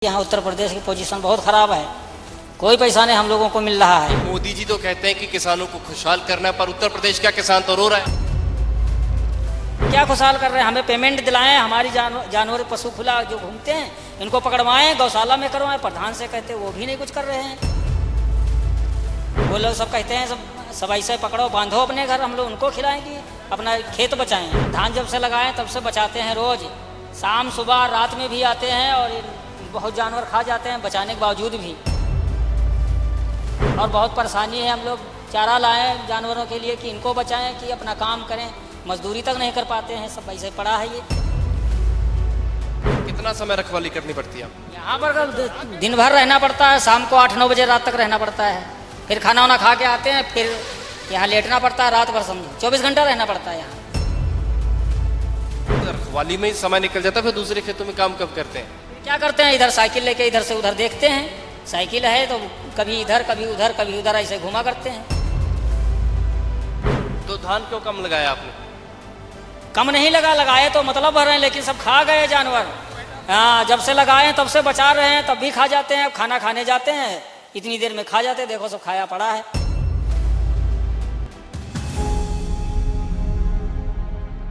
यहाँ उत्तर प्रदेश की पोजीशन बहुत खराब है, कोई पैसा नहीं हम लोगों को मिल रहा है। मोदी जी तो कहते हैं कि किसानों को खुशहाल करना है, पर उत्तर प्रदेश का किसान तो रो रहा है। क्या खुशहाल कर रहे हैं? हमें पेमेंट दिलाएं, हमारी जानवर पशु खुला जो घूमते हैं इनको पकड़वाएं, गौशाला में करवाएं। प्रधान से कहते वो भी नहीं कुछ कर रहे हैं। वो लोग सब कहते हैं सब ऐसे पकड़ो बांधो अपने घर, हम लोग उनको खिलाएंगे, अपना खेत बचाएं। धान जब से लगाएं तब से बचाते हैं, रोज शाम सुबह रात में भी आते हैं और बहुत जानवर खा जाते हैं बचाने के बावजूद भी। और बहुत परेशानी है, हम लोग चारा लाएं जानवरों के लिए कि इनको बचाएं कि अपना काम करें, मजदूरी तक नहीं कर पाते हैं, सब ऐसे पड़ा है। ये कितना समय रखवाली करनी पड़ती है? यहाँ पर दिन भर रहना पड़ता है, शाम को 8-9 बजे रात तक रहना पड़ता है, फिर खाना वाना खा के आते हैं, फिर यहाँ लेटना पड़ता है रात भर, समझो 24 घंटा रहना पड़ता है यहाँ। रखवाली में ही समय निकल जाता है, फिर दूसरे खेतों में काम कब करते हैं? क्या करते हैं, इधर साइकिल लेके इधर से उधर देखते हैं, साइकिल है तो कभी इधर कभी उधर कभी उधर ऐसे घुमा करते हैं। तो धान क्यों कम लगाया आपने? कम नहीं लगाए तो मतलब भर रहे हैं, लेकिन सब खा गए जानवर। हाँ, जब से लगाए तब से बचा रहे हैं, तब भी खा जाते हैं। खाना खाने जाते हैं इतनी देर में खा जाते हैं, देखो सब खाया पड़ा है।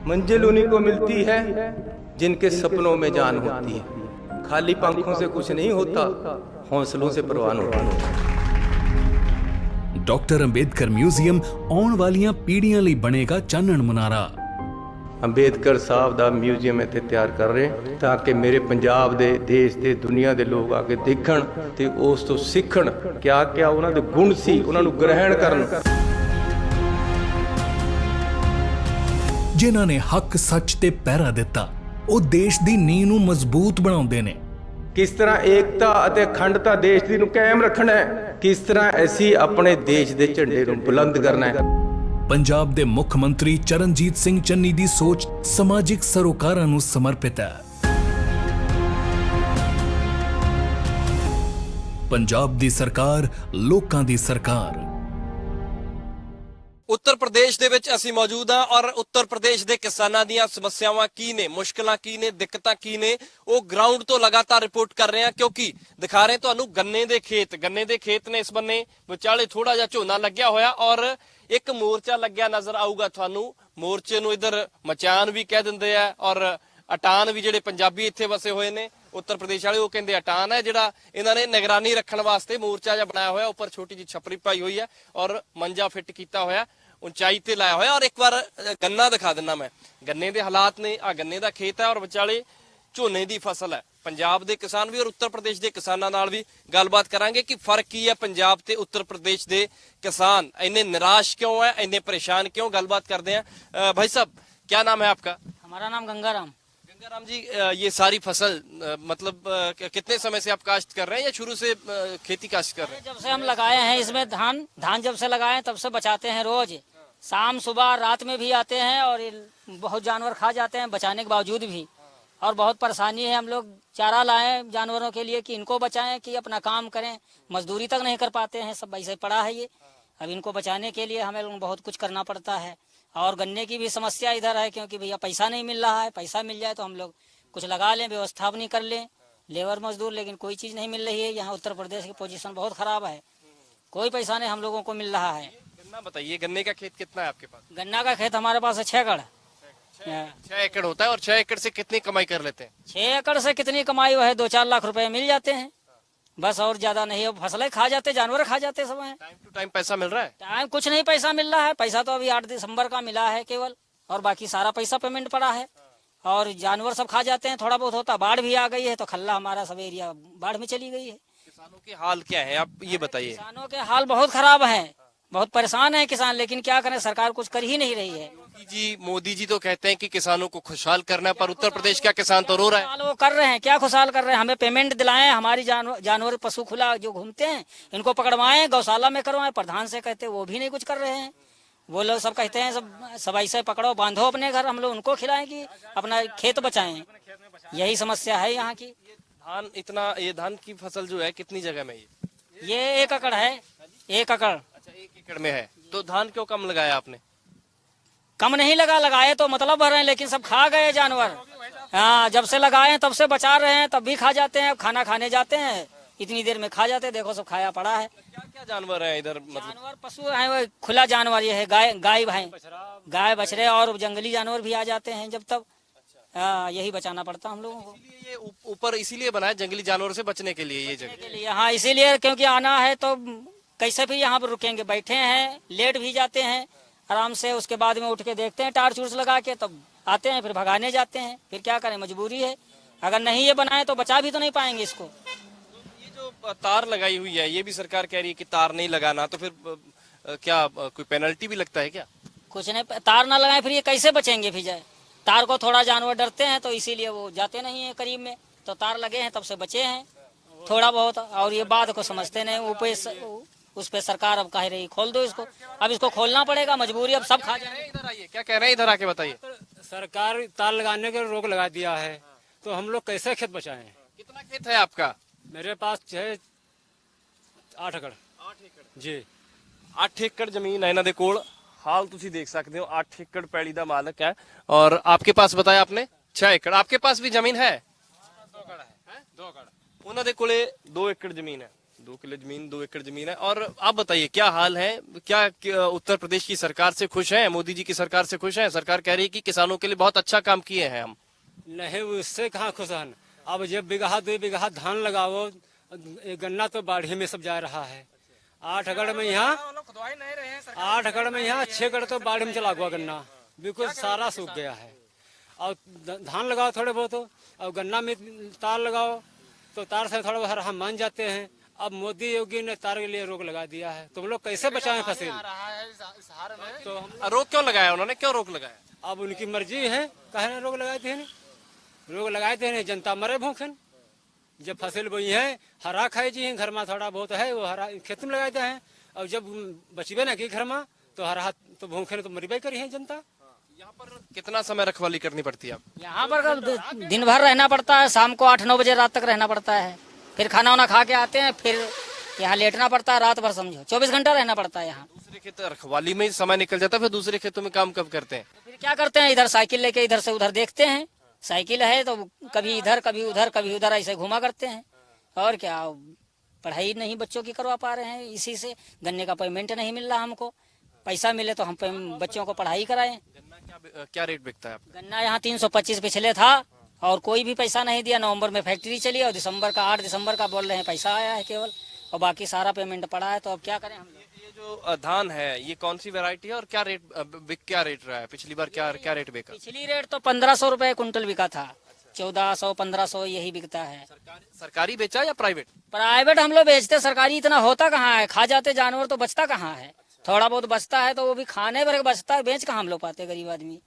मंजिल उन्हीं को मिलती है जिनके सपनों में जान होती है। खाली पंखों से कुछ नहीं होता, हौसलों से परवान होता है। डॉक्टर अंबेडकर म्यूजियम आने वालियां पीढ़ियां ਲਈ ਬਣੇਗਾ ਚਾਨਣ ਮੁਨਾਰਾ। ਅੰਬੇਦਕਰ ਸਾਹਿਬ ਦਾ ਮਿਊਜ਼ੀਅਮ ਇੱਥੇ ਤਿਆਰ ਕਰ ਰਹੇ ਤਾਂ ਕਿ ਮੇਰੇ ਪੰਜਾਬ ਦੇ ਦੇਸ਼ ਦੇ ਦੁਨੀਆ ਦੇ ਲੋਕ ਆ ਕੇ ਦੇਖਣ ਤੇ ਉਸ ਤੋਂ ਸਿੱਖਣ ਕਿਆ ਉਹਨਾਂ ਦੇ ਗੁਣ ਸੀ, ਉਹਨਾਂ ਨੂੰ ਗ੍ਰਹਿਣ ਕਰਨ। ਜਿਨ੍ਹਾਂ ਨੇ ਹੱਕ ਸੱਚ ਤੇ ਪਹਿਰਾ ਦਿੱਤਾ, ਉਹ ਦੇਸ਼ ਦੀ ਨੀਂਹ ਨੂੰ ਮਜ਼ਬੂਤ ਬਣਾਉਂਦੇ ਨੇ। ਕਿਸ ਤਰ੍ਹਾਂ ਏਕਤਾ ਅਤੇ ਅਖੰਡਤਾ ਦੇਸ਼ ਦੀ ਨੂੰ ਕਾਇਮ ਰੱਖਣਾ ਹੈ, ਕਿਸ ਤਰ੍ਹਾਂ ਅਸੀਂ ਆਪਣੇ ਦੇਸ਼ ਦੇ ਝੰਡੇ ਨੂੰ ਬੁਲੰਦ ਕਰਨਾ ਹੈ। ਪੰਜਾਬ ਦੇ ਮੁੱਖ ਮੰਤਰੀ ਚਰਨਜੀਤ ਸਿੰਘ ਚੰਨੀ ਦੀ ਸੋਚ ਸਮਾਜਿਕ ਸਰੋਕਾਰਾਂ ਨੂੰ ਸਮਰਪਿਤ ਹੈ। ਪੰਜਾਬ ਦੀ ਸਰਕਾਰ, ਲੋਕਾਂ ਦੀ ਸਰਕਾਰ। उत्तर प्रदेश ਦੇ ਵਿੱਚ ਅਸੀਂ ਮੌਜੂਦ ਹਾਂ ਔਰ ਉੱਤਰ ਪ੍ਰਦੇਸ਼ ਦੇ ਕਿਸਾਨਾਂ ਦੀਆਂ ਸਮੱਸਿਆਵਾਂ ਕੀ ਨੇ, ਮੁਸ਼ਕਲਾਂ ਕੀ ਨੇ, ਦਿੱਕਤਾਂ ਕੀ ਨੇ, ਉਹ ਗਰਾਊਂਡ ਤੋਂ ਲਗਾਤਾਰ ਰਿਪੋਰਟ ਕਰ ਰਹੇ ਹਾਂ। ਕਿਉਂਕਿ ਦਿਖਾ ਰਹੇ ਤੁਹਾਨੂੰ ਗੰਨੇ ਦੇ ਖੇਤ ਨੇ, ਇਸ ਬੰਨੇ ਵਿਚਾਲੇ ਥੋੜਾ ਜਿਹਾ ਝੋਨਾ ਲੱਗਿਆ ਹੋਇਆ ਔਰ ਇੱਕ ਮੋਰਚਾ ਲੱਗਿਆ ਨਜ਼ਰ ਆਊਗਾ ਤੁਹਾਨੂੰ। ਮੋਰਚੇ ਨੂੰ ਇਧਰ ਮਚਾਨ ਵੀ ਕਹਿ ਦਿੰਦੇ ਆ ਔਰ ਅਟਾਨ ਵੀ, ਜਿਹੜੇ ਪੰਜਾਬੀ ਇੱਥੇ ਵਸੇ ਹੋਏ ਨੇ ਉੱਤਰ ਪ੍ਰਦੇਸ਼ ਵਾਲੇ, ਉਹ ਕਹਿੰਦੇ ਅਟਾਨ ਹੈ, ਜਿਹੜਾ ਇਹਨਾਂ ਨੇ ਨਿਗਰਾਨੀ ਰੱਖਣ ਵਾਸਤੇ ਮੋਰਚਾ ਜਿਹਾ ਬਣਾਇਆ ਹੋਇਆ। ਉੱਪਰ ਛੋਟੀ ਜਿਹੀ ਛਪਰੀ ਪਾਈ ਹੋਈ ਹੈ ਔਰ ਮੰਜਾ ਫਿੱਟ ਕੀਤਾ ਹੋਇਆ, ਉਚਾਈ ਤੇ ਲਾਇਆ ਹੋਇਆ। ਔਰ ਇੱਕ ਵਾਰ ਗੰਨਾ ਦਿਖਾ ਦਿੰਦਾ ਮੈਂ, ਗੰਨੇ ਦੇ ਹਾਲਾਤ ਨੇ। ਆ ਗੰਨੇ ਦਾ ਖੇਤ ਹੈ ਔਰ ਵਿਚਾਲੇ ਝੋਨੇ ਦੀ ਫਸਲ ਹੈ। ਪੰਜਾਬ ਦੇ ਕਿਸਾਨ ਵੀ ਔਰ ਉੱਤਰ ਪ੍ਰਦੇਸ਼ ਦੇ ਕਿਸਾਨਾਂ ਨਾਲ ਵੀ ਗੱਲਬਾਤ ਕਰਾਂਗੇ ਕਿ ਫਰਕ ਕੀ ਹੈ ਪੰਜਾਬ ਤੇ ਉੱਤਰ ਪ੍ਰदेश ਦੇ किसान ਇੰਨੇ निराश क्यों है, ਇੰਨੇ परेशान क्यों। गलबात करते हैं। भाई साहब, क्या नाम है आपका? हमारा नाम गंगाराम। गंगाराम जी, ये सारी फसल मतलब कितने समय से आप काश्त कर रहे हैं या शुरू से खेती काश्त कर रहे हैं? जब से हम लगाए हैं इसमें धान जब से लगाए तब से बचाते हैं, रोज शाम सुबह रात में भी आते हैं और बहुत जानवर खा जाते हैं बचाने के बावजूद भी। और बहुत परेशानी है, हम लोग चारा लाएं जानवरों के लिए कि इनको बचाएं कि अपना काम करें, मजदूरी तक नहीं कर पाते हैं, सब ऐसे पड़ा है। ये अब इनको बचाने के लिए हमें बहुत कुछ करना पड़ता है। और गन्ने की भी समस्या इधर है, क्योंकि भैया पैसा नहीं मिल रहा है। पैसा मिल जाए तो हम लोग कुछ लगा लें, व्यवस्था अपनी कर लें, लेबर मजदूर, लेकिन कोई चीज़ नहीं मिल रही है। यहाँ उत्तर प्रदेश की पोजीशन बहुत खराब है, कोई पैसा नहीं हम लोगों को मिल रहा है। गन्ना बताइए, गन्ने का खेत कितना है आपके पास? गन्ना का खेत हमारे पास है 6 एकड़। 6 एकड़ होता है और 6 एकड़ से कितनी कमाई कर लेते हैं? 6 एकड़ से कितनी कमाई है, 2-4 लाख रुपए मिल जाते हैं बस, और ज्यादा नहीं। अब फसलें खा जाते, जानवर खा जाते सब हैं। टाइम टू टाइम पैसा मिल रहा है? टाइम कुछ नहीं पैसा मिल रहा है। पैसा तो अभी 8 दिसंबर का मिला है केवल, और बाकी सारा पैसा पेमेंट पड़ा है। और जानवर सब खा जाते हैं, थोड़ा बहुत होता। बाढ़ भी आ गई है तो खल्ला हमारा सब एरिया बाढ़ में चली गई है। किसानों के हाल क्या है, आप ये बताइए। किसानों के हाल बहुत खराब है, बहुत परेशान है किसान, लेकिन क्या करें, सरकार कुछ कर ही नहीं रही है। मोदी जी तो कहते हैं कि किसानों को खुशहाल करना है, पर उत्तर प्रदेश का किसान तो रो रहा है। वो कर रहे हैं, क्या खुशहाल कर रहे हैं? हमें पेमेंट दिलाएं, हमारी जानवर पशु खुला जो घूमते हैं इनको पकड़वाएं, गौशाला में करवाएं। प्रधान से कहते वो भी नहीं कुछ कर रहे हैं। वो लोग सब कहते हैं सब ऐसे पकड़ो बांधो अपने घर, हम लोग उनको खिलाएंगे, अपना खेत बचाएं। यही समस्या है यहाँ की। धान इतना, ये धान की फसल जो है कितनी जगह में? ये 1 एकड़ है, 1 एकड़। अच्छा, 1 एकड़ में है। तो धान क्यों कम लगाया आपने? कम नहीं लगाए तो मतलब भर रहे हैं, लेकिन सब खा गए जानवर। हाँ, जब से लगाए हैं तब से बचा रहे हैं, तब भी खा जाते हैं। खाना खाने जाते हैं, इतनी देर में खा जाते हैं। देखो सब खाया पड़ा है। क्या क्या जानवर है इधर, मतलब जानवर पशु है, वो खुला जानवर ये है, गाय है, गाय बछड़े और जंगली जानवर भी आ जाते हैं जब तब। हाँ, यही बचाना पड़ता हम लोगों को ये ऊपर इसीलिए बना है जंगली जानवरों से बचने के लिए ये जगह। के लिए। हाँ, इसीलिए, क्योंकि आना है तो कैसे भी यहाँ पर रुकेंगे, बैठे हैं, लेट भी जाते हैं आराम से। उसके बाद में उठ के देखते हैं टार्च उर्च लगा के, तब आते हैं, फिर भगाने जाते हैं। फिर क्या करें, मजबूरी है। अगर नहीं ये बनाए तो बचा भी तो नहीं पाएंगे इसको। ये जो तार लगाई हुई है, ये भी सरकार कह रही है कि तार नहीं लगाना, तो फिर क्या कोई पेनल्टी भी लगता है क्या? कुछ नहीं, तार ना लगाए फिर ये कैसे बचेंगे। फिर जाए तार को थोड़ा जानवर डरते हैं तो इसीलिए वो जाते नहीं है करीब में। तो तार लगे हैं तब से बचे हैं थोड़ा बहुत। और ये बात को समझते नहीं। उस पे सरकार अब कह रही खोल दो इसको। अब इसको खोलना पड़ेगा, मजबूरी। अब सब खा जाएंगे। इधर आइए, क्या कह रहे हैं, इधर आके बताइए। सरकार तार लगाने के रोक लगा दिया है, तो हम लोग कैसे खेत बचाएं? कितना खेत है आपका? मेरे पास है 8 एकड़। 8 एकड़ जी, 8 एकड़ ਜ਼ਮੀਨ ਹੈ ਇਹਨਾਂ ਦੇ ਕੋਲ। ਹਾਲ ਤੁਸੀਂ ਦੇਖ ਸਕਦੇ ਹੋ, 8 एकड़ पैड़ी ਦਾ ਮਾਲਕ है। और आपके पास बताया आपने 6 एकड़। आपके पास भी जमीन है? 2 एकड़ है। 2 एकड़ ਉਹਨਾਂ ਦੇ ਕੋਲੇ 2 एकड़ जमीन है, 2 किलो जमीन, 2 एकड़ जमीन है। और आप बताइए क्या हाल है, क्या उत्तर प्रदेश की सरकार से खुश है? मोदी जी की सरकार से खुश है? सरकार कह रही है कि किसानों के लिए बहुत अच्छा काम किए हैं हम। नहीं, उससे कहाँ खुश हैं। अब जब बीघा 2 बीघा धान लगाओ, गन्ना तो बाढ़ी में सब जा रहा है। 8 एकड़ में यहाँ 8 एकड़ में यहाँ 6 एकड़ तो बाढ़ में चला हुआ गन्ना, बिल्कुल सारा सूख गया है। और धान लगाओ थोड़े बहुत, और गन्ना में तार लगाओ तो तार से थोड़ा बहुत हम मान जाते हैं। अब मोदी योगी ने तार के लिए रोक लगा दिया है, तुम लोग कैसे बचाएं फसल? तो रोक क्यों लगाया उन्होंने, क्यों रोक लगाया? अब उनकी मर्जी है, कहने रोक लगाए थे। रोक लगाए थे, जनता मरे भूखे। जब फसल बोई है, हरा खाए जी घर में थोड़ा बहुत है, वो हरा खेत में लगाते हैं। और जब बचबे ना की घर में तो हरा तो भूखे तो मरबे करी है जनता। यहाँ पर कितना समय रखवाली करनी पड़ती है? यहाँ पर दिन भर रहना पड़ता है, शाम को 8-9 बजे रात तक रहना पड़ता है। फिर खाना वाना खा के आते हैं, फिर यहाँ लेटना पड़ता है रात भर। समझो 24 घंटा रहना पड़ता है यहाँ। दूसरे खेत रखवाली में समय निकल जाता है, फिर दूसरे खेतों में काम कब करते हैं? फिर क्या करते हैं, इधर साइकिल लेके इधर से उधर देखते हैं। साइकिल है तो कभी इधर कभी उधर कभी उधर ऐसे घुमा करते हैं। और क्या, पढ़ाई नहीं बच्चों की करवा पा रहे हैं इसी से। गन्ने का पेमेंट नहीं मिल रहा हमको। पैसा मिले तो हम बच्चों को पढ़ाई कराएं। गन्ना क्या रेट बिकता है आपका? गन्ना यहाँ 325 पिछले था, और कोई भी पैसा नहीं दिया। नवंबर में फैक्ट्री चली और 8 दिसंबर का बोल रहे हैं पैसा आया है केवल, और बाकी सारा पेमेंट पड़ा है। तो अब क्या करें हम लोग। ये जो धान है, ये कौन सी वैरायटी है और क्या रेट रहा है? पिछली बार क्या रेट बिका? पिछली रेट तो 1500 रुपए कुंटल बिका था। 1400-1500 यही बिकता है। सरकारी बेचा या प्राइवेट? प्राइवेट हम लोग बेचते, सरकारी इतना होता कहाँ है। खा जाते जानवर तो बचता कहाँ है। थोड़ा बहुत बचता है तो वो भी खाने भर बचता है, बेच कहाँ हम लोग पाते गरीब आदमी।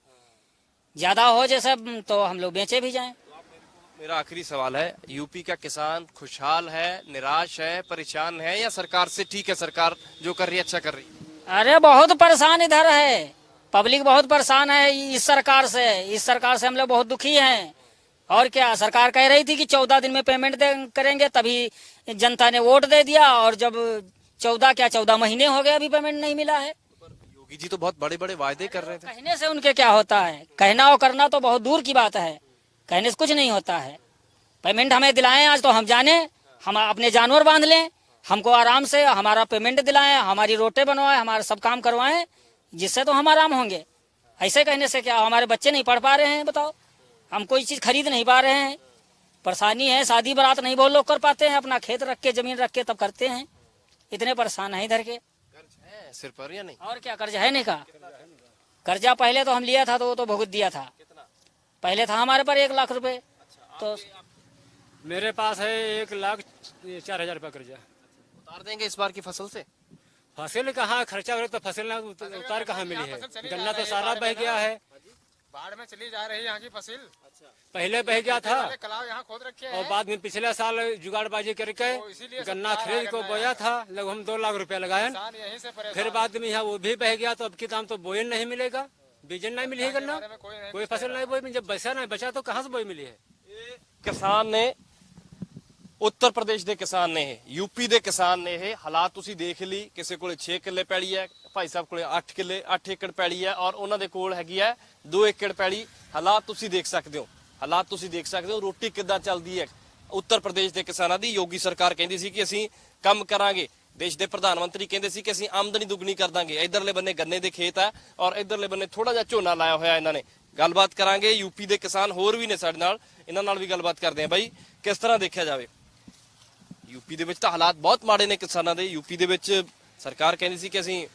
ज्यादा हो जैसे तो हम लोग बेचे भी जाएं। मेरा आखिरी सवाल है, यूपी का किसान खुशहाल है, निराश है, परेशान है, या सरकार से ठीक है, सरकार जो कर रही है अच्छा कर रही है? अरे बहुत परेशान इधर है, पब्लिक बहुत परेशान है इस सरकार से। इस सरकार से हम लोग बहुत दुखी हैं। और क्या, सरकार कह रही थी कि 14 दिन में पेमेंट करेंगे, तभी जनता ने वोट दे दिया। और जब 14 महीने हो गए अभी पेमेंट नहीं मिला है। योगी जी तो बहुत बड़े बड़े वायदे कर रहे थे। कहने से उनके क्या होता है, कहना और करना तो बहुत दूर की बात है। कहने से कुछ नहीं होता है। पेमेंट हमें दिलाएं आज तो हम जाने, हम अपने जानवर बांध लें, हमको आराम से हमारा पेमेंट दिलाएं, हमारी रोटे बनवाएं, हमारा सब काम करवाएं, जिससे तो हम आराम होंगे। ऐसे कहने से क्या, हमारे बच्चे नहीं पढ़ पा रहे हैं, बताओ, हम कोई चीज खरीद नहीं पा रहे हैं, परेशानी है। शादी बारात नहीं बहुत लोग कर पाते हैं, अपना खेत रख के जमीन रख के तब करते हैं। इतने परेशान है इधर के। कर्ज है सिर पर या नहीं? और क्या, कर्ज है नहीं का? कर्जा पहले तो हम लिया था तो वो तो भुगत दिया था। पहले था हमारे पर 1 लाख रुपए। तो मेरे पास है 1,04,000 रुपया कर्जा। उतार देंगे इस बार की फसल से? फसल कहाँ खर्चा करे तो फसल ना उतार कहाँ मिली है। गन्ना तो सारा बह गया है, बाढ़ में चली जा रही है यहाँ की फसल। पहले बह गया था कलाव यहाँ खोद रखे हैं। और बाद में पिछले साल जुगाड़बाजी करके गन्ना खरीद को बोया था, लगभग हम 2 लाख रुपया लगाए। यहीं से परेशान। फिर बाद में यहाँ वो भी बह गया, तो अब की दाम तो बोई नहीं मिलेगा, बीजन नहीं मिली है गन्ना, कोई फसल नहीं बोई। जब बचा नहीं बचा तो कहाँ से बोई मिली है? ਕਿਸਾਨ ਨੇ, ਉੱਤਰ ਪ੍ਰਦੇਸ਼ ਦੇ ਕਿਸਾਨ ਨੇ ਇਹ, यूपी ਦੇ ਕਿਸਾਨ ਨੇ ਇਹ। ਹਾਲਾਤ ਤੁਸੀਂ ਦੇਖ ਲਈ, ਕਿਸੇ ਕੋਲੇ 6 ਕਿੱਲੇ ਪੈਲੀ ਹੈ, ਭਾਈ ਸਾਹਿਬ ਕੋਲੇ 8 ਕਿੱਲੇ 8 ਏਕੜ ਪੈਲੀ ਹੈ, ਔਰ ਉਹਨਾਂ ਦੇ ਕੋਲ ਹੈਗੀ ਹੈ 2 ਏਕੜ ਪੈਲੀ। ਹਾਲਾਤ ਤੁਸੀਂ ਦੇਖ ਸਕਦੇ ਹੋ, ਹਾਲਾਤ ਤੁਸੀਂ ਦੇਖ ਸਕਦੇ ਹੋ, ਰੋਟੀ ਕਿੱਦਾਂ ਚੱਲਦੀ ਹੈ ਉੱਤਰ ਪ੍ਰਦੇਸ਼ ਦੇ ਕਿਸਾਨਾਂ ਦੀ। ਯੋਗੀ ਸਰਕਾਰ ਕਹਿੰਦੀ ਸੀ ਕਿ ਅਸੀਂ ਕੰਮ ਕਰਾਂਗੇ, ਦੇਸ਼ ਦੇ ਪ੍ਰਧਾਨ ਮੰਤਰੀ ਕਹਿੰਦੇ ਸੀ ਕਿ ਅਸੀਂ ਆਮਦਨੀ ਦੁੱਗਣੀ ਕਰ ਦਾਂਗੇ। ਇਧਰਲੇ ਬੰਨੇ ਗੰਨੇ ਦੇ ਖੇਤ ਹੈ ਔਰ ਇਧਰਲੇ ਬੰਨੇ ਥੋੜਾ ਜਿਹਾ ਝੋਨਾ ਲਾਇਆ ਹੋਇਆ ਇਹਨਾਂ ਨੇ। ਗੱਲਬਾਤ ਕਰਾਂਗੇ, ਯੂਪੀ ਦੇ ਕਿਸਾਨ ਹੋਰ ਵੀ ਨੇ ਸਾਡੇ ਨਾਲ, ਇਹਨਾਂ ਨਾਲ ਵੀ ਗੱਲਬਾਤ ਕਰਦੇ ਆ। ਬਾਈ, ਕਿਸ ਤਰ੍ਹਾਂ ਦੇਖਿਆ ਜਾਵੇ, ਯੂਪੀ ਦੇ ਵਿੱਚ ਤਾਂ ਹਾਲਾਤ ਬਹੁਤ ਮਾੜੇ ਨੇ ਕਿਸਾਨਾਂ ਦੇ। ਯੂਪੀ ਦੇ ਵਿੱਚ ਸਰਕਾਰ ਕਹਿੰਦੀ ਸੀ ਕਿ ਅਸੀਂ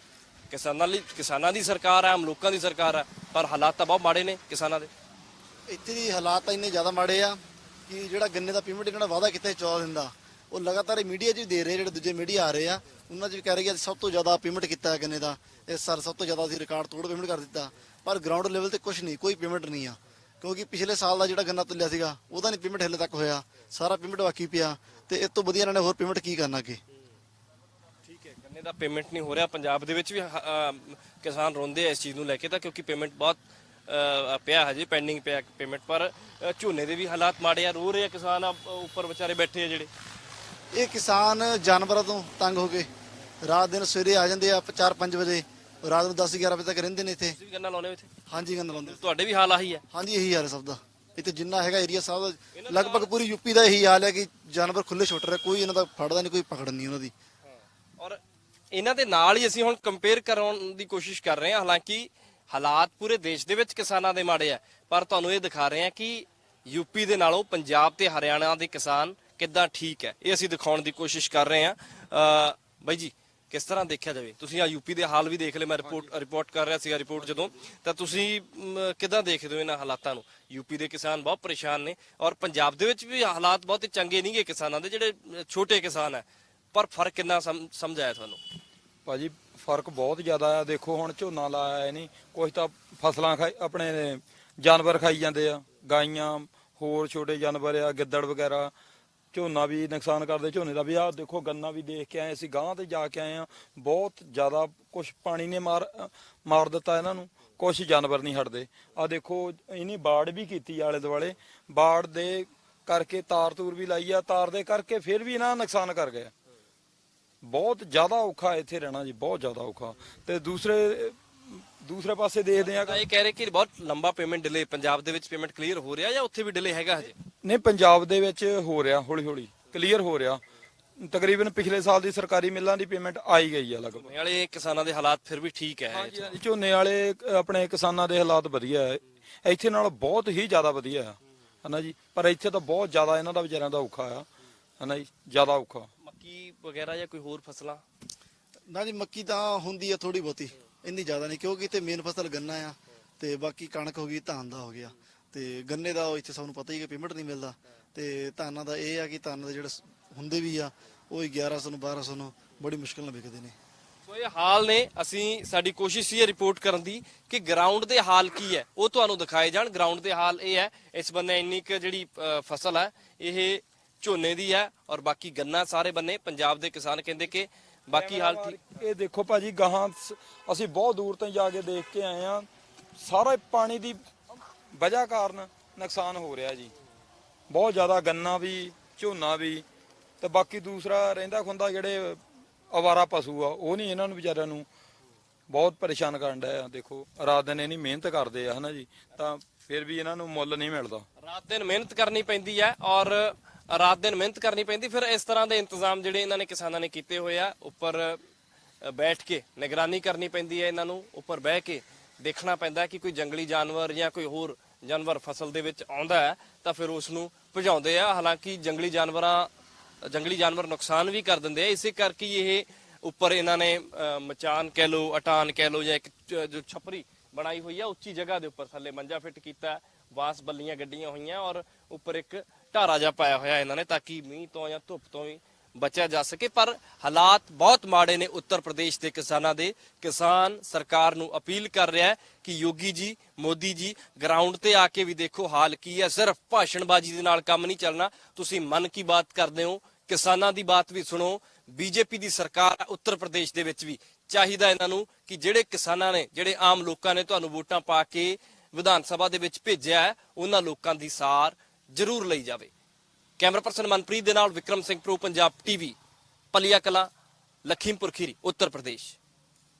ਕਿਸਾਨਾਂ ਦੀ ਸਰਕਾਰ ਹੈ, ਆਮ ਲੋਕਾਂ ਦੀ ਸਰਕਾਰ ਹੈ, ਪਰ ਹਾਲਾਤ ਤਾਂ ਬਹੁਤ ਮਾੜੇ ਨੇ ਕਿਸਾਨਾਂ ਦੇ। ਇੱਥੇ ਦੀ ਹਾਲਾਤ ਤਾਂ ਇੰਨੇ ਜ਼ਿਆਦਾ ਮਾੜੇ ਆ ਕਿ ਜਿਹੜਾ ਗੰਨੇ ਦਾ ਪੇਮੈਂਟ ਇਹਨਾਂ ਦਾ ਵਾਅਦਾ ਕੀਤਾ 14 ਦਿਨ ਦਾ, ਉਹ ਲਗਾਤਾਰ ਮੀਡੀਆ 'ਚ ਵੀ ਦੇ ਰਹੇ, ਜਿਹੜੇ ਦੂਜੇ ਮੀਡੀਆ ਆ ਰਹੇ ਆ ਉਹਨਾਂ 'ਚ ਵੀ ਕਹਿ ਰਹੇ ਕਿ ਅਸੀਂ ਸਭ ਤੋਂ ਜ਼ਿਆਦਾ ਪੇਮੈਂਟ ਕੀਤਾ ਹੈ ਗੰਨੇ ਦਾ, ਇਸ ਸਾਲ ਸਭ ਤੋਂ ਜ਼ਿਆਦਾ ਅਸੀਂ ਰਿਕਾਰਡ ਤੋੜ ਪੇਮੈਂਟ ਕਰ ਦਿੱਤਾ। ਪਰ ਗਰਾਊਂਡ ਲੈਵਲ ਤੇ ਕੁਝ ਨਹੀਂ, ਕੋਈ ਪੇਮੈਂਟ ਨਹੀਂ ਆ, ਕਿਉਂਕਿ ਪਿਛਲੇ ਸਾਲ ਦਾ ਜਿਹੜਾ ਗੰਨਾ ਤੁਲਿਆ ਸੀਗਾ ਉਹਦਾ ਨਹੀਂ ਪੇਮੈਂਟ ਹਲੇ ਤੱਕ ਹੋਇਆ, ਸਾਰਾ ਪੇਮੈਂਟ ਬਾਕੀ ਪਿਆ। ਤੇ ਇਸ ਤੋਂ ਵਧੀਆ ਇਹਨਾਂ ਨੇ ਹੋਰ ਪੇਮੈਂਟ ਕੀ ਕਰਨਾ ਅੱਗੇ। ਠੀਕ ਹੈ, ਗੰਨੇ ਦਾ ਪੇਮੈਂਟ ਨਹੀਂ ਹੋ ਰਿਹਾ। ਪੰਜਾਬ ਦੇ ਵਿੱਚ ਵੀ ਕਿਸਾਨ ਰੋਂਦੇ ਆ ਇਸ ਚੀਜ਼ ਨੂੰ ਲੈ ਕੇ, ਤਾਂ ਕਿਉਂਕਿ ਪੇਮੈਂਟ ਬਹੁਤ ਪਿਆ ਹਜੇ ਪੈਂਡਿੰਗ ਪਿਆ ਪੇਮੈਂਟ। ਪਰ ਝੋਨੇ ਦੇ ਵੀ ਹਾਲਾਤ ਮਾੜੇ ਆ, ਰੋ ਰਹੇ ਆ ਕਿਸਾਨ, ਉੱਪਰ ਵਿਚਾਰੇ ਬੈਠੇ ਆ ਜਿਹੜੇ। ਇਹ ਕਿਸਾਨ ਜਾਨਵਰਾਂ ਤੋਂ ਤੰਗ ਹੋ ਕੇ ਰਾਤ ਦਿਨ ਸਵੇਰੇ ਆ ਜਾਂਦੇ ਆ 4-5 ਵਜੇ, ਰਾਤ ਨੂੰ 10-11 ਵਜੇ ਤੱਕ ਰਹਿੰਦੇ ਨੇ ਇੱਥੇ। ਤੁਸੀਂ ਵੀ ਗੰਨਾ ਲਾਉਣੇ ਹੋ ਇੱਥੇ? ਹਾਂਜੀ ਗੰਨਾ ਲਾਉਂਦੇ। ਤੁਹਾਡੇ ਵੀ ਹਾਲ ਆਹੀ ਹੈ? ਹਾਂਜੀ ਇਹੀ ਹਾਲ ਹੈ ਸਭ ਦਾ, ਇੱਥੇ ਜਿੰਨਾ ਹੈਗਾ ਏਰੀਆ ਸਭ ਦਾ, ਲਗਭਗ ਪੂਰੀ ਯੂਪੀ ਦਾ ਇਹੀ ਹਾਲ ਹੈ ਕਿ ਜਾਨਵਰ ਖੁੱਲੇ ਛੁੱਟ ਰਹੇ, ਕੋਈ ਇਹਨਾਂ ਦਾ ਫੜਦਾ ਨਹੀਂ, ਕੋਈ ਪਕੜ ਨਹੀਂ ਉਹਨਾਂ ਦੀ। ਔਰ ਇਹਨਾਂ ਦੇ ਨਾਲ ਹੀ ਅਸੀਂ ਹੁਣ ਕੰਪੇਅਰ ਕਰਾਉਣ ਦੀ ਕੋਸ਼ਿਸ਼ ਕਰ ਰਹੇ ਹਾਂ। ਹਾਲਾਂਕਿ ਹਾਲਾਤ ਪੂਰੇ ਦੇਸ਼ ਦੇ ਵਿੱਚ ਕਿਸਾਨਾਂ ਦੇ ਮਾੜੇ ਆ, ਪਰ ਤੁਹਾਨੂੰ ਇਹ ਦਿਖਾ ਰਹੇ ਹਾਂ ਕਿ ਯੂਪੀ ਦੇ ਨਾਲੋਂ ਪੰਜਾਬ ਤੇ ਹਰਿਆਣਾ ਦੇ ਕਿਸਾਨ ਕਿੱਦਾਂ ਠੀਕ ਹੈ, ਇਹ ਅਸੀਂ ਦਿਖਾਉਣ ਦੀ ਕੋਸ਼ਿਸ਼ ਕਰ ਰਹੇ ਹਾਂ। ਬਾਈ ਜੀ, ਕਿਸ ਤਰ੍ਹਾਂ ਦੇਖਿਆ ਜਾਵੇ, ਤੁਸੀਂ ਆ ਯੂਪੀ ਦੇ ਹਾਲ ਵੀ ਦੇਖ ਲਏ, ਮੈਂ ਰਿਪੋਰਟ ਕਰ ਰਿਹਾ ਸੀਗਾ ਰਿਪੋਰਟ ਜਦੋਂ, ਤਾਂ ਤੁਸੀਂ ਕਿੱਦਾਂ ਦੇਖਦੇ ਹੋ ਇਹਨਾਂ ਹਾਲਾਤਾਂ ਨੂੰ? ਯੂਪੀ ਦੇ ਕਿਸਾਨ ਬਹੁਤ ਪਰੇਸ਼ਾਨ ਨੇ ਔਰ ਪੰਜਾਬ ਦੇ ਵਿੱਚ ਵੀ ਹਾਲਾਤ ਬਹੁਤ ਚੰਗੇ ਨਹੀਂਗੇ ਕਿਸਾਨਾਂ ਦੇ, ਜਿਹੜੇ ਛੋਟੇ ਕਿਸਾਨ ਹੈ। ਪਰ ਫਰਕ ਕਿੰਨਾ ਸਮਝ ਆਇਆ ਤੁਹਾਨੂੰ? ਭਾਜੀ ਫਰਕ ਬਹੁਤ ਜ਼ਿਆਦਾ ਆ। ਦੇਖੋ ਹੁਣ ਝੋਨਾ ਲਾਇਆ ਨਹੀਂ, ਕੁਝ ਤਾਂ ਫਸਲਾਂ ਆਪਣੇ ਜਾਨਵਰ ਖਾਈ ਜਾਂਦੇ ਆ, ਗਾਈਆਂ, ਹੋਰ ਛੋਟੇ ਜਾਨਵਰ ਆ, ਗਿੱਦੜ ਵਗੈਰਾ। ਝੋਨਾ ਵੀ ਨੁਕਸਾਨ ਕਰਦੇ, ਝੋਨੇ ਦਾ ਵੀ। ਆ ਦੇਖੋ ਗੰਨਾ ਵੀ ਦੇਖ ਕੇ ਆਏ ਅਸੀਂ, ਗਾਂਹ ਤੇ ਜਾ ਕੇ ਆਏ ਆ, ਬਹੁਤ ਜ਼ਿਆਦਾ ਕੁਛ ਪਾਣੀ ਨੇ ਮਾਰ ਦਿੱਤਾ ਇਹਨਾਂ ਨੂੰ, ਕੁਛ ਜਾਨਵਰ ਨਹੀਂ ਹਟਦੇ। ਆ ਦੇਖੋ ਇਹਨੀ ਬਾੜ ਵੀ ਕੀਤੀ ਆਲੇ ਦੁਆਲੇ, ਬਾੜ ਦੇ ਕਰਕੇ ਤਾਰ ਤੂਰ ਵੀ ਲਾਈ ਆ, ਤਾਰ ਦੇ ਕਰਕੇ ਫਿਰ ਵੀ ਇਹਨਾਂ ਨੁਕਸਾਨ ਕਰ ਗਏ। ਬਹੁਤ ਜ਼ਿਆਦਾ ਔਖਾ ਇੱਥੇ ਰਹਿਣਾ ਜੀ, ਬਹੁਤ ਜ਼ਿਆਦਾ ਔਖਾ। ਤੇ ਦੂਸਰੇ ਪਾਸੇ ਦੇਖਦੇ ਆ, ਇਹ ਕਹਿ ਰਹੇ ਕਿ ਬਹੁਤ ਲੰਬਾ ਪੇਮੈਂਟ ਡਿਲੇ, ਪੰਜਾਬ ਦੇ ਵਿੱਚ ਪੇਮੈਂਟ ਕਲੀਅਰ ਹੋ ਰਿਹਾ ਜਾਂ ਉੱਥੇ ਵੀ ਡਿਲੇ ਹੈਗਾ ਹਜੇ? ਨਹੀਂ, ਪੰਜਾਬ ਦੇ ਵਿੱਚ ਹੋ ਰਿਹਾ, ਹੌਲੀ ਹੌਲੀ ਕਲੀਅਰ ਹੋ ਰਿਹਾ। ਤਕਰੀਬਨ ਪਿਛਲੇ ਸਾਲ ਦੀ ਸਰਕਾਰੀ ਮਿੱਲਾਂ ਦੀ ਪੇਮੈਂਟ ਆਈ ਗਈ ਆ ਲਗਭਗ। ਵਾਲੇ ਕਿਸਾਨਾਂ ਦੇ ਹਾਲਾਤ ਫਿਰ ਵੀ ਠੀਕ ਹੈ? ਹਾਂਜੀ ਹਾਂਜੀ, ਝੋਨੇ ਵਾਲੇ ਆਪਣੇ ਕਿਸਾਨਾਂ ਦੇ ਹਾਲਾਤ ਵਧੀਆ ਹੈ, ਇੱਥੇ ਨਾਲ ਬਹੁਤ ਹੀ ਜ਼ਿਆਦਾ ਵਧੀਆ ਹੈ ਹਨਾ ਜੀ। ਪਰ ਇੱਥੇ ਤਾਂ ਬਹੁਤ ਜ਼ਿਆਦਾ ਇਹਨਾਂ ਦਾ ਵਿਚਾਰਿਆਂ ਦਾ ਔਖਾ ਆ ਹਨਾ ਜੀ, ਜ਼ਿਆਦਾ ਔਖਾ। ਮੱਕੀ ਵਗੈਰਾ ਜਾਂ ਕੋਈ ਹੋਰ ਫਸਲਾਂ? ਨਾ ਜੀ, ਮੱਕੀ ਤਾਂ ਹੁੰਦੀ ਆ ਥੋੜੀ ਬਹੁਤੀ, ਇੰਨੀ ਜ਼ਿਆਦਾ ਨਹੀਂ, ਕਿਉਂਕਿ ਇੱਥੇ ਮੇਨ ਫਸਲ ਗੰਨਾ ਆ ਤੇ ਬਾਕੀ ਕਣਕ ਹੋ ਗਈ, ਧਾਨ ਦਾ ਹੋ ਗਿਆ। ਤੇ ਗੰਨੇ ਦਾ ਇੱਥੇ ਸਭ ਨੂੰ ਪਤਾ ਹੀ ਕਿ ਪੇਮੈਂਟ ਨਹੀਂ ਮਿਲਦਾ, ਤੇ ਧਾਨਾਂ ਦਾ ਇਹ ਆ ਕਿ ਧਾਨ ਦੇ ਜਿਹੜੇ ਹੁੰਦੇ ਵੀ ਆ ਉਹ 1100 ਨੂੰ 1200 ਨੂੰ ਬੜੀ ਮੁਸ਼ਕਿਲ ਨਾਲ ਵਿਕਦੇ ਨੇ। ਸੋ ਇਹ ਹਾਲ ਨੇ, ਅਸੀਂ ਸਾਡੀ ਕੋਸ਼ਿਸ਼ ਸੀ ਰਿਪੋਰਟ ਕਰਨ ਦੀ ਕਿ ਗਰਾਊਂਡ ਦੇ ਹਾਲ ਕੀ ਹੈ ਉਹ ਤੁਹਾਨੂੰ ਦਿਖਾਏ ਜਾਣ। ਗਰਾਊਂਡ ਦੇ ਹਾਲ ਇਹ ਹੈ, ਇਸ ਬੰਨੇ ਇੰਨੀ ਕੁ ਜਿਹੜੀ ਫਸਲ ਹੈ ਇਹ ਝੋਨੇ ਦੀ ਹੈ ਔਰ ਬਾਕੀ ਗੰਨਾ ਸਾਰੇ ਬੰਨੇ। ਪੰਜਾਬ ਦੇ ਕਿਸਾਨ ਕਹਿੰਦੇ ਕਿ ਬਾਕੀ ਹਾਲ ਠੀਕ। ਇਹ ਦੇਖੋ ਭਾਜੀ, ਗਾਹਾਂ ਅਸੀਂ ਬਹੁਤ ਦੂਰ ਤੋਂ ਜਾ ਕੇ ਦੇਖ ਕੇ ਆਏ ਆ, ਸਾਰਾ ਪਾਣੀ ਦੀ ਵਜ੍ਹਾ ਕਾਰਨ ਨੁਕਸਾਨ ਹੋ ਰਿਹਾ ਜੀ, ਬਹੁਤ ਜ਼ਿਆਦਾ। ਗੰਨਾ ਵੀ, ਝੋਨਾ ਵੀ, ਤੇ ਬਾਕੀ ਦੂਸਰਾ ਰਹਿੰਦਾ ਖੁੰਦਾ ਜਿਹੜੇ ਅਵਾਰਾ ਪਸ਼ੂ ਆ, ਉਹ ਨਹੀਂ, ਇਹਨਾਂ ਨੂੰ ਵਿਚਾਰਿਆਂ ਨੂੰ ਬਹੁਤ ਪਰੇਸ਼ਾਨ ਕਰਨ ਡਿਆ। ਦੇਖੋ ਰਾਤ ਦਿਨ ਇਹਨੀ ਮਿਹਨਤ ਕਰਦੇ ਆ ਹਨਾ ਜੀ, ਤਾਂ ਫਿਰ ਵੀ ਇਹਨਾਂ ਨੂੰ ਮੁੱਲ ਨਹੀਂ ਮਿਲਦਾ। ਰਾਤ ਦਿਨ ਮਿਹਨਤ ਕਰਨੀ ਪੈਂਦੀ ਹੈ ਔਰ ਰਾਤ ਦਿਨ ਮਿਹਨਤ ਕਰਨੀ ਪੈਂਦੀ, ਫਿਰ ਇਸ ਤਰ੍ਹਾਂ ਦੇ ਇੰਤਜ਼ਾਮ ਜਿਹੜੇ ਇਹਨਾਂ ਨੇ ਕਿਸਾਨਾਂ ਨੇ ਕੀਤੇ ਹੋਏ ਆ, ਉੱਪਰ ਬੈਠ ਕੇ ਨਿਗਰਾਨੀ ਕਰਨੀ ਪੈਂਦੀ ਹੈ ਇਹਨਾਂ ਨੂੰ, ਉੱਪਰ ਬਹਿ ਕੇ ਦੇਖਣਾ ਪੈਂਦਾ ਕਿ ਕੋਈ ਜੰਗਲੀ ਜਾਨਵਰ ਜਾਂ ਕੋਈ ਹੋਰ ਜਾਨਵਰ ਫਸਲ ਦੇ ਵਿੱਚ ਆਉਂਦਾ ਹੈ ਤਾਂ ਫਿਰ ਉਸ ਨੂੰ ਭਜਾਉਂਦੇ ਆ। ਹਾਲਾਂਕਿ ਜੰਗਲੀ ਜਾਨਵਰ ਨੁਕਸਾਨ ਵੀ ਕਰ ਦਿੰਦੇ ਆ, ਇਸੇ ਕਰਕੇ ਇਹ ਉੱਪਰ ਇਹਨਾਂ ਨੇ ਮਚਾਨ ਕਹਿ ਲੋ, ਅਟਾਨ ਕਹਿ ਲੋ, ਜਾਂ ਇੱਕ ਜੋ ਛਪਰੀ ਬਣਾਈ ਹੋਈ ਆ ਉੱਚੀ ਜਗ੍ਹਾ ਦੇ ਉੱਪਰ, ਥੱਲੇ ਮੰਜਾ ਫਿੱਟ ਕੀਤਾ, ਬਾਂਸ ਬੱਲੀਆਂ ਗੱਡੀਆਂ ਹੋਈਆਂ ਔਰ ਉੱਪਰ ਇੱਕ ਢਾਰਾ ਜਿਹਾ ਪਾਇਆ ਹੋਇਆ ਇਹਨਾਂ ਨੇ, ਤਾਂ ਕਿ ਮੀਂਹ ਤੋਂ ਜਾਂ ਧੁੱਪ ਤੋਂ ਵੀ ਬਚਿਆ ਜਾ ਸਕੇ। ਪਰ ਹਾਲਾਤ ਬਹੁਤ ਮਾੜੇ ਨੇ ਉੱਤਰ ਪ੍ਰਦੇਸ਼ ਦੇ ਕਿਸਾਨਾਂ ਦੇ। ਕਿਸਾਨ ਸਰਕਾਰ ਨੂੰ ਅਪੀਲ ਕਰ ਰਿਹਾ ਹੈ ਕਿ ਯੋਗੀ ਜੀ, ਮੋਦੀ ਜੀ ਗਰਾਊਂਡ ਤੇ ਆ ਕੇ ਵੀ ਦੇਖੋ ਹਾਲ ਕੀ ਹੈ। ਸਿਰਫ ਭਾਸ਼ਣਬਾਜ਼ੀ ਦੇ ਨਾਲ ਕੰਮ ਨਹੀਂ ਚੱਲਣਾ, ਤੁਸੀਂ ਮਨ ਕੀ ਬਾਤ ਕਰਦੇ ਹੋ, ਕਿਸਾਨਾਂ ਦੀ ਬਾਤ ਵੀ ਸੁਣੋ। ਬੀਜੇਪੀ ਦੀ ਸਰਕਾਰ ਉੱਤਰ ਪ੍ਰਦੇਸ਼ ਦੇ ਵਿੱਚ ਵੀ ਚਾਹੀਦਾ ਇਹਨਾਂ ਨੂੰ ਕਿ ਜਿਹੜੇ ਕਿਸਾਨਾਂ ਨੇ, ਜਿਹੜੇ ਆਮ ਲੋਕਾਂ ਨੇ ਤੁਹਾਨੂੰ ਵੋਟਾਂ ਪਾ ਕੇ ਵਿਧਾਨ ਸਭਾ ਦੇ ਵਿੱਚ ਭੇਜਿਆ ਹੈ, ਉਹਨਾਂ ਲੋਕਾਂ ਦੀ ਸਾਰ ਜ਼ਰੂਰ ਲਈ ਜਾਵੇ। ਕੈਮਰਾ ਪਰਸਨ ਮਨਪ੍ਰੀਤ ਦੇ ਨਾਲ ਵਿਕਰਮ ਸਿੰਘ ਪ੍ਰੋ, ਪੰਜਾਬ ਟੀਵੀ, ਪਲੀਆ ਕਲਾਂ, ਲਖੀਮਪੁਰ ਖੀਰੀ, ਉੱਤਰ ਪ੍ਰਦੇਸ਼।